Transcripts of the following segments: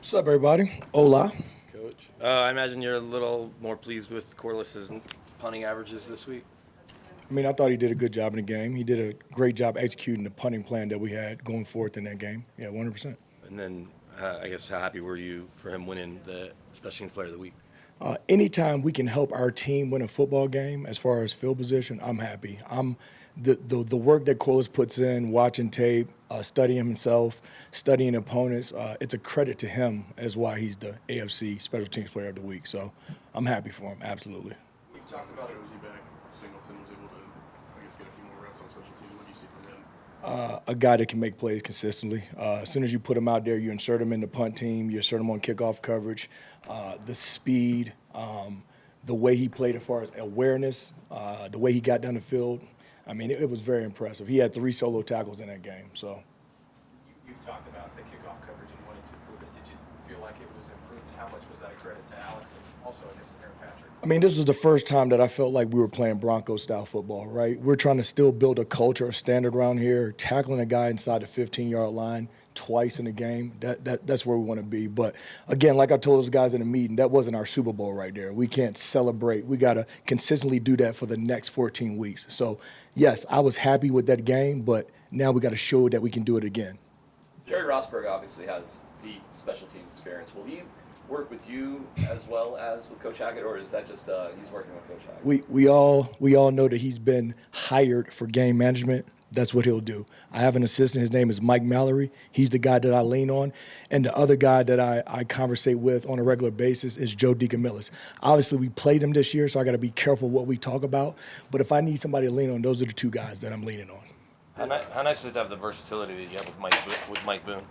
What's up, everybody? Hola. Coach, I imagine you're a little more pleased with Corliss's punting averages this week. I mean, I thought he did a good job in the game. He did a great job executing the punting plan that we had going forth in that game. Yeah, 100%. And then, I guess, how happy were you for him winning the Special Teams Player of the Week? Anytime we can help our team win a football game, as far as field position, I'm happy. The work that Corliss puts in, watching tape, studying himself, studying opponents, it's a credit to him as why he's the AFC Special Teams Player of the Week. So I'm happy for him, absolutely. We've talked about Josie back. Singleton was able to, I guess, get a few more reps on special teams. What do you see from him? A guy that can make plays consistently. As soon as you put him out there, you insert him in the punt team, you insert him on kickoff coverage. The speed, the way he played as far as awareness, the way he got down the field. I mean, it was very impressive. He had 3 solo tackles in that game. So, You've talked about the kickoff coverage and wanting to improve it. Did you feel like it was improved, and how much was that a credit to Alex and also, I guess, Aaron Patrick? I mean, this was the first time that I felt like we were playing Broncos-style football, right? We're trying to still build a culture, a standard around here, tackling a guy inside the 15-yard line twice in a game. That's where we want to be. But, again, like I told those guys in the meeting, that wasn't our Super Bowl right there. We can't celebrate. We got to consistently do that for the next 14 weeks. So, yes, I was happy with that game, but now we got to show that we can do it again. Jerry Rosberg obviously has deep special teams experience. Will he work with you as well as with Coach Hackett, or is that just he's working with Coach Hackett? We all know that he's been hired for game management. That's what he'll do. I have an assistant. His name is Mike Mallory. He's the guy that I lean on. And the other guy that I conversate with on a regular basis is Joe DeCamillis. Obviously, we played him this year, so I got to be careful what we talk about. But if I need somebody to lean on, those are the 2 guys that I'm leaning on. How nice is it to have the versatility that you have with Mike Boone?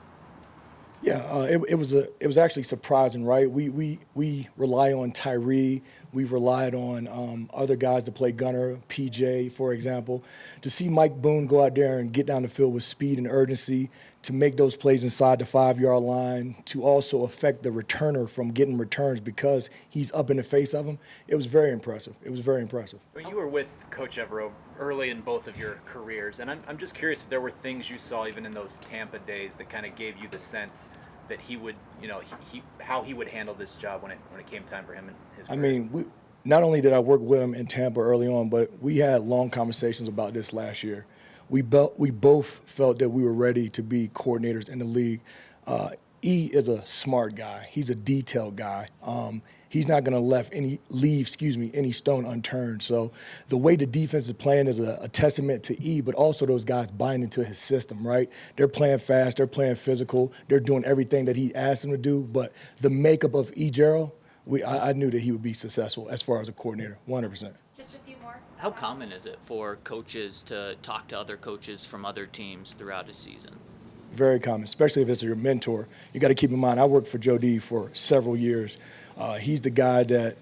Yeah, it was actually surprising, right? We rely on Tyree, we've relied on other guys to play gunner, PJ, for example. To see Mike Boone go out there and get down the field with speed and urgency, to make those plays inside the 5-yard line, to also affect the returner from getting returns because he's up in the face of him, it was very impressive. It was very impressive. You were with Coach Evero early in both of your careers, and I'm just curious if there were things you saw even in those Tampa days that kind of gave you the sense that he would, how he would handle this job when it came time for him and his career. I mean, not only did I work with him in Tampa early on, but we had long conversations about this last year. We both felt that we were ready to be coordinators in the league. E is a smart guy. He's a detailed guy. He's not going to leave any stone unturned. So the way the defense is playing is a testament to E, but also those guys buying into his system, right? They're playing fast. They're playing physical. They're doing everything that he asked them to do. But the makeup of E. Gerald, I knew that he would be successful as far as a coordinator, 100%. Just a few more. How common is it for coaches to talk to other coaches from other teams throughout a season? Very common, especially if it's your mentor. You got to keep in mind, I worked for Joe D for several years. He's the guy that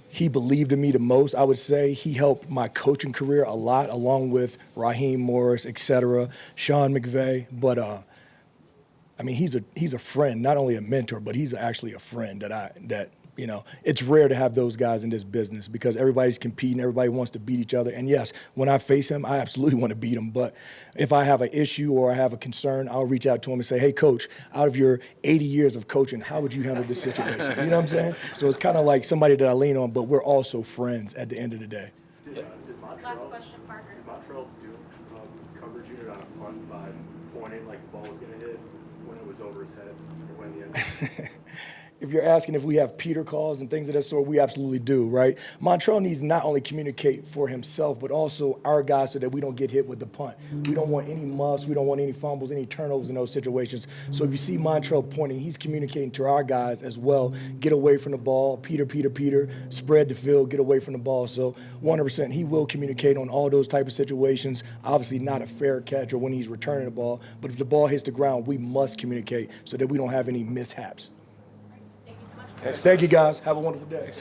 he believed in me the most, I would say. He helped my coaching career a lot, along with Raheem Morris, et cetera, Sean McVay. But, I mean, he's a friend, not only a mentor, but he's actually a friend that it's rare to have those guys in this business because everybody's competing, everybody wants to beat each other. And yes, when I face him, I absolutely want to beat him. But if I have an issue or I have a concern, I'll reach out to him and say, hey, coach, out of your 80 years of coaching, how would you handle this situation? You know what I'm saying? So it's kind of like somebody that I lean on, but we're also friends at the end of the day. Last question, Parker. Did Montreal do coverage unit on a punt by pointing like the ball was going to hit when it was over his head or when the end? If you're asking if we have Peter calls and things of that sort, we absolutely do, right? Montreal needs to not only communicate for himself, but also our guys so that we don't get hit with the punt. We don't want any muffs. We don't want any fumbles, any turnovers in those situations. So if you see Montreal pointing, he's communicating to our guys as well. Get away from the ball. Peter, spread the field, get away from the ball. So 100%, he will communicate on all those type of situations. Obviously not a fair catch or when he's returning the ball. But if the ball hits the ground, we must communicate so that we don't have any mishaps. Thank you, guys. Have a wonderful day.